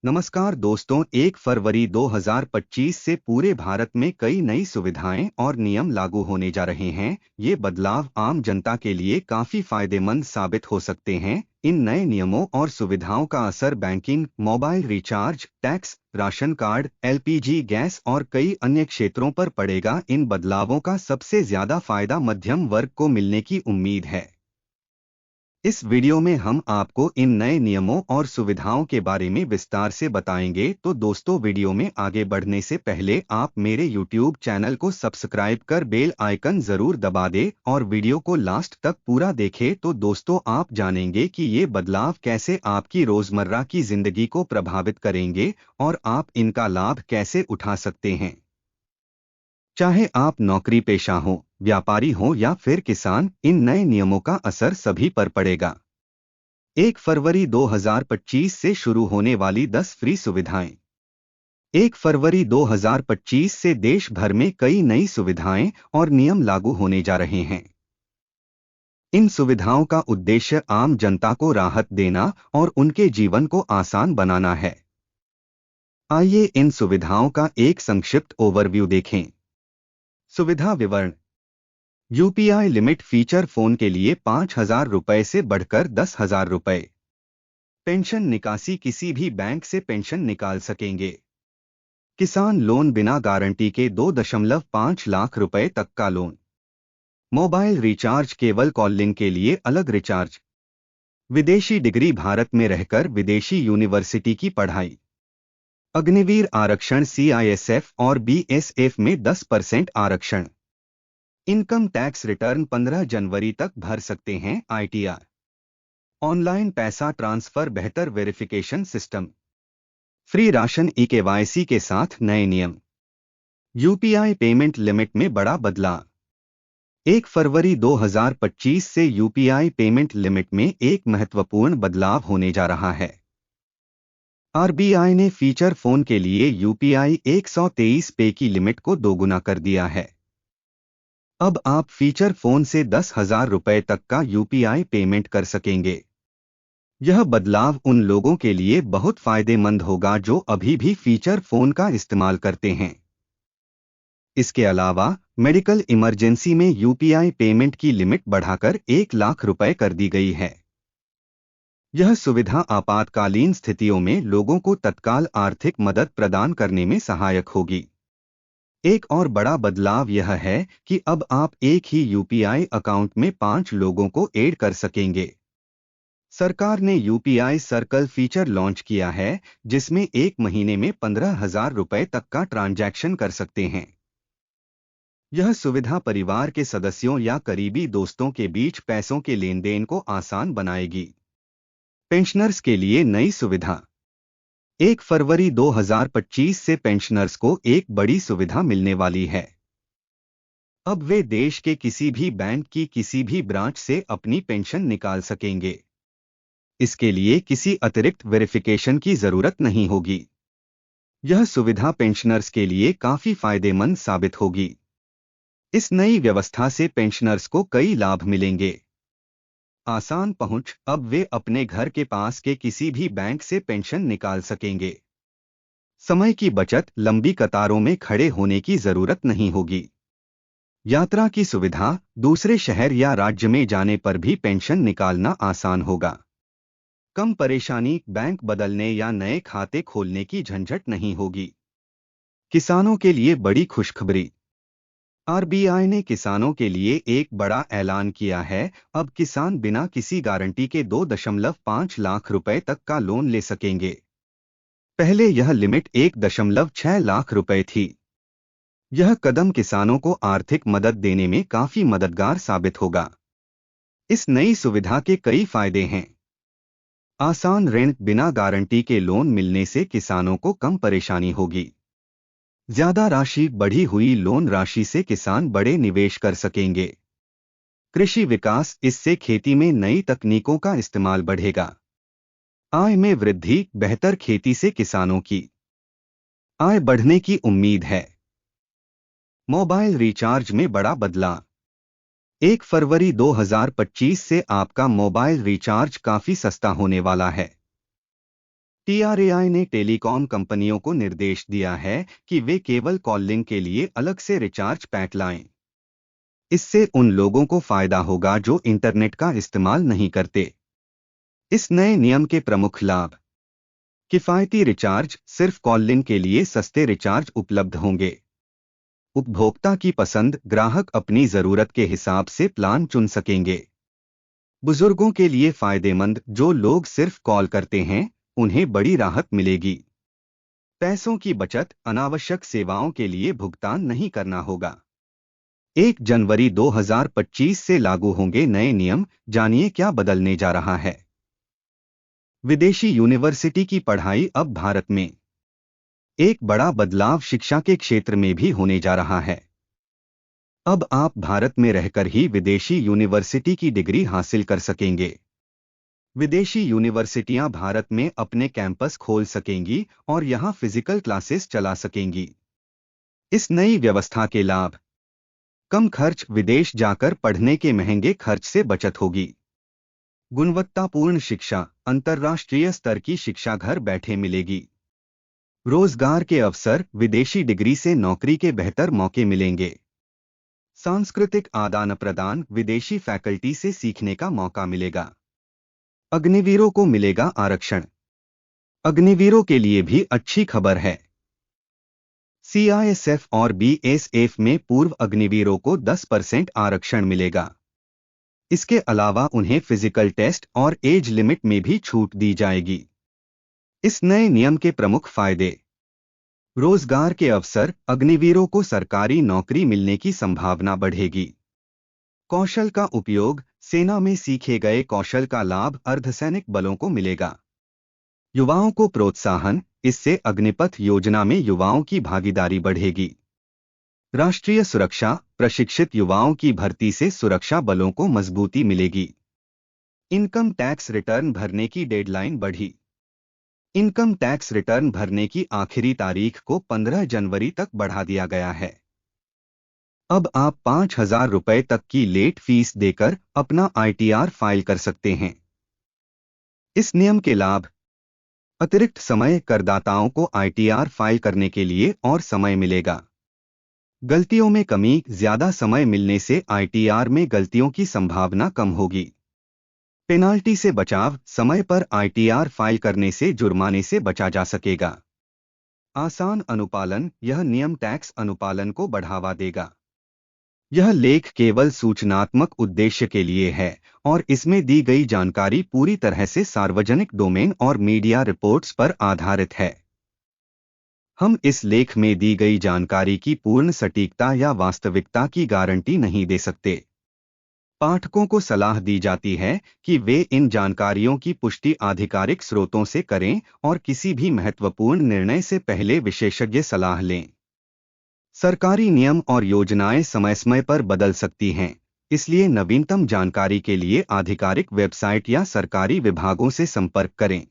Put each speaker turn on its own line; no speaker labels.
नमस्कार दोस्तों, 1 फरवरी 2025 से पूरे भारत में कई नई सुविधाएं और नियम लागू होने जा रहे हैं। ये बदलाव आम जनता के लिए काफी फायदेमंद साबित हो सकते हैं। इन नए नियमों और सुविधाओं का असर banking, mobile recharge, tax, ration card, LPG gas और कई अन्य क्षेत्रों पर पड़ेगा। इन बदलावों का सबसे ज्यादा फायदा मध्यम वर्ग को मिलने की उम्मीद है। इस वीडियो में हम आपको इन नए नियमों और सुविधाओं के बारे में विस्तार से बताएंगे। तो दोस्तों, वीडियो में आगे बढ़ने से पहले आप मेरे YouTube चैनल को सब्सक्राइब कर बेल आइकन जरूर दबा दें और वीडियो को लास्ट तक पूरा देखें। तो दोस्तों, आप जानेंगे कि ये बदलाव कैसे आपकी रोजमर्रा की जिंदगी को प्रभावित करेंगे और आप इनका लाभ कैसे उठा सकते हैं। चाहे आप नौकरी पेशा हो, व्यापारी हो या फिर किसान, इन नए नियमों का असर सभी पर पड़ेगा। 1 फरवरी 2025 से शुरू होने वाली 10 फ्री सुविधाएं। 1 फरवरी 2025 से देश भर में कई नई सुविधाएं और नियम लागू होने जा रहे हैं। इन सुविधाओं का उद्देश्य आम जनता को राहत देना और उनके जीवन को आसान बनाना है। आइए इन सुविधाओं का एक संक्षिप्त ओवरव्यू देखें। सुविधा विवरण। यूपीआई लिमिट फीचर फोन के लिए 5,000 रुपए से बढ़कर 10,000 रुपए। पेंशन निकासी, किसी भी बैंक से पेंशन निकाल सकेंगे। किसान लोन बिना गारंटी के 2.5 लाख रुपए तक का लोन। मोबाइल रिचार्ज, केवल कॉलिंग के लिए अलग रिचार्ज। विदेशी डिग्री, भारत में रहकर विदेशी यूनिवर्सिटी की पढ़ाई। अग्निवीर आरक्षण, सीआईएसएफ और बीएसएफ में 10% आरक्षण। इनकम टैक्स रिटर्न 15 जनवरी तक भर सकते हैं। आईटीआर, ऑनलाइन पैसा ट्रांसफर, बेहतर verification system. Free ration, e-KYC के साथ नए नियम। यूपीआई पेमेंट लिमिट में बड़ा बदलाव। 1 फरवरी 2025 से यूपीआई पेमेंट लिमिट में एक महत्वपूर्ण बदलाव होने जा रहा है। आरबीआई ने फीचर फोन के लिए यूपीआई 123 पे की लिमिट को दोगुना कर दिया है। अब आप फीचर फोन से 10,000 रुपए तक का यूपीआई पेमेंट कर सकेंगे। यह बदलाव उन लोगों के लिए बहुत फायदेमंद होगा जो अभी भी फीचर फोन का इस्तेमाल करते हैं। इसके अलावा मेडिकल इमरजेंसी में यूपीआई पेमेंट की लिमिट बढ़ाकर 1 लाख रुपए कर दी गई है। यह सुविधा आपातकालीन स्थितियों में लोगों को तत्काल आर्थिक मदद प्रदान करने में सहायक होगी। एक और बड़ा बदलाव यह है कि अब आप एक ही यूपीआई अकाउंट में 5 लोगों को ऐड कर सकेंगे। सरकार ने यूपीआई सर्कल फीचर लॉन्च किया है, जिसमें एक महीने में 15,000 रुपए तक का ट्रांजैक्शन कर सकते हैं। यह सुविधा परिवार के सदस्यों या करीबी दोस्तों के बीच पैसों के लेन देन को आसान बनाएगी। पेंशनर्स के लिए नई सुविधा। 1 फरवरी 2025 से पेंशनर्स को एक बड़ी सुविधा मिलने वाली है। अब वे देश के किसी भी बैंक की किसी भी ब्रांच से अपनी पेंशन निकाल सकेंगे। इसके लिए किसी अतिरिक्त वेरिफिकेशन की जरूरत नहीं होगी। यह सुविधा पेंशनर्स के लिए काफी फायदेमंद साबित होगी। इस नई व्यवस्था से पेंशनर्स को कई लाभ मिलेंगे। आसान पहुंच, अब वे अपने घर के पास के किसी भी बैंक से पेंशन निकाल सकेंगे। समय की बचत, लंबी कतारों में खड़े होने की जरूरत नहीं होगी। यात्रा की सुविधा, दूसरे शहर या राज्य में जाने पर भी पेंशन निकालना आसान होगा। कम परेशानी, बैंक बदलने या नए खाते खोलने की झंझट नहीं होगी। किसानों के लिए बड़ी खुशखबरी। आरबीआई ने किसानों के लिए एक बड़ा ऐलान किया है। अब किसान बिना किसी गारंटी के 2.5 लाख रुपए तक का लोन ले सकेंगे। पहले यह लिमिट 1.6 लाख रुपए थी। यह कदम किसानों को आर्थिक मदद देने में काफी मददगार साबित होगा। इस नई सुविधा के कई फायदे हैं। आसान ऋण, बिना गारंटी के लोन मिलने से किसानों को कम परेशानी होगी। ज्यादा राशि, बढ़ी हुई लोन राशि से किसान बड़े निवेश कर सकेंगे। कृषि विकास, इससे खेती में नई तकनीकों का इस्तेमाल बढ़ेगा। आय में वृद्धि, बेहतर खेती से किसानों की आय बढ़ने की उम्मीद है। मोबाइल रिचार्ज में बड़ा बदलाव। 1 फरवरी 2025 से आपका मोबाइल रिचार्ज काफी सस्ता होने वाला है। TRAI ने टेलीकॉम कंपनियों को निर्देश दिया है कि वे केवल कॉलिंग के लिए अलग से रिचार्ज पैक लाएं। इससे उन लोगों को फायदा होगा जो इंटरनेट का इस्तेमाल नहीं करते। इस नए नियम के प्रमुख लाभ: किफायती रिचार्ज, सिर्फ कॉलिंग के लिए सस्ते रिचार्ज उपलब्ध होंगे। उपभोक्ता की पसंद, ग्राहक अपनी जरूरत के हिसाब से प्लान चुन सकेंगे। बुजुर्गों के लिए फायदेमंद, जो लोग सिर्फ कॉल करते हैं उन्हें बड़ी राहत मिलेगी। पैसों की बचत, अनावश्यक सेवाओं के लिए भुगतान नहीं करना होगा। 1 जनवरी 2025 से लागू होंगे नए नियम, जानिए क्या बदलने जा रहा है। विदेशी यूनिवर्सिटी की पढ़ाई अब भारत में। एक बड़ा बदलाव शिक्षा के क्षेत्र में भी होने जा रहा है। अब आप भारत में रहकर ही विदेशी यूनिवर्सिटी की डिग्री हासिल कर सकेंगे। विदेशी यूनिवर्सिटियां भारत में अपने कैंपस खोल सकेंगी और यहां फिजिकल क्लासेस चला सकेंगी। इस नई व्यवस्था के लाभ: कम खर्च, विदेश जाकर पढ़ने के महंगे खर्च से बचत होगी। गुणवत्तापूर्ण शिक्षा, अंतर्राष्ट्रीय स्तर की शिक्षा घर बैठे मिलेगी। रोजगार के अवसर, विदेशी डिग्री से नौकरी के बेहतर मौके मिलेंगे। सांस्कृतिक आदान प्रदान, विदेशी फैकल्टी से सीखने का मौका मिलेगा। अग्निवीरों को मिलेगा आरक्षण। अग्निवीरों के लिए भी अच्छी खबर है। CISF और BSF में पूर्व अग्निवीरों को 10% आरक्षण मिलेगा। इसके अलावा उन्हें फिजिकल टेस्ट और एज लिमिट में भी छूट दी जाएगी। इस नए नियम के प्रमुख फायदे: रोजगार के अवसर, अग्निवीरों को सरकारी नौकरी मिलने की संभावना बढ़ेगी। कौशल का उपयोग, सेना में सीखे गए कौशल का लाभ अर्धसैनिक बलों को मिलेगा। युवाओं को प्रोत्साहन, इससे अग्निपथ योजना में युवाओं की भागीदारी बढ़ेगी। राष्ट्रीय सुरक्षा, प्रशिक्षित युवाओं की भर्ती से सुरक्षा बलों को मजबूती मिलेगी। इनकम टैक्स रिटर्न भरने की डेडलाइन बढ़ी। इनकम टैक्स रिटर्न भरने की आखिरी तारीख को 15 जनवरी तक बढ़ा दिया गया है। अब आप 5,000 रुपए तक की लेट फीस देकर अपना ITR फाइल कर सकते हैं। इस नियम के लाभ: अतिरिक्त समय, करदाताओं को ITR फाइल करने के लिए और समय मिलेगा। गलतियों में कमी, ज्यादा समय मिलने से ITR में गलतियों की संभावना कम होगी। पेनाल्टी से बचाव, समय पर ITR फाइल करने से जुर्माने से बचा जा सकेगा। आसान अनुपालन, यह नियम टैक्स अनुपालन को बढ़ावा देगा। यह लेख केवल सूचनात्मक उद्देश्य के लिए है और इसमें दी गई जानकारी पूरी तरह से सार्वजनिक डोमेन और मीडिया रिपोर्ट्स पर आधारित है। हम इस लेख में दी गई जानकारी की पूर्ण सटीकता या वास्तविकता की गारंटी नहीं दे सकते। पाठकों को सलाह दी जाती है कि वे इन जानकारियों की पुष्टि आधिकारिक स्रोतों से करें और किसी भी महत्वपूर्ण निर्णय से पहले विशेषज्ञ सलाह लें। सरकारी नियम और योजनाएं समय समय पर बदल सकती हैं, इसलिए नवीनतम जानकारी के लिए आधिकारिक वेबसाइट या सरकारी विभागों से संपर्क करें।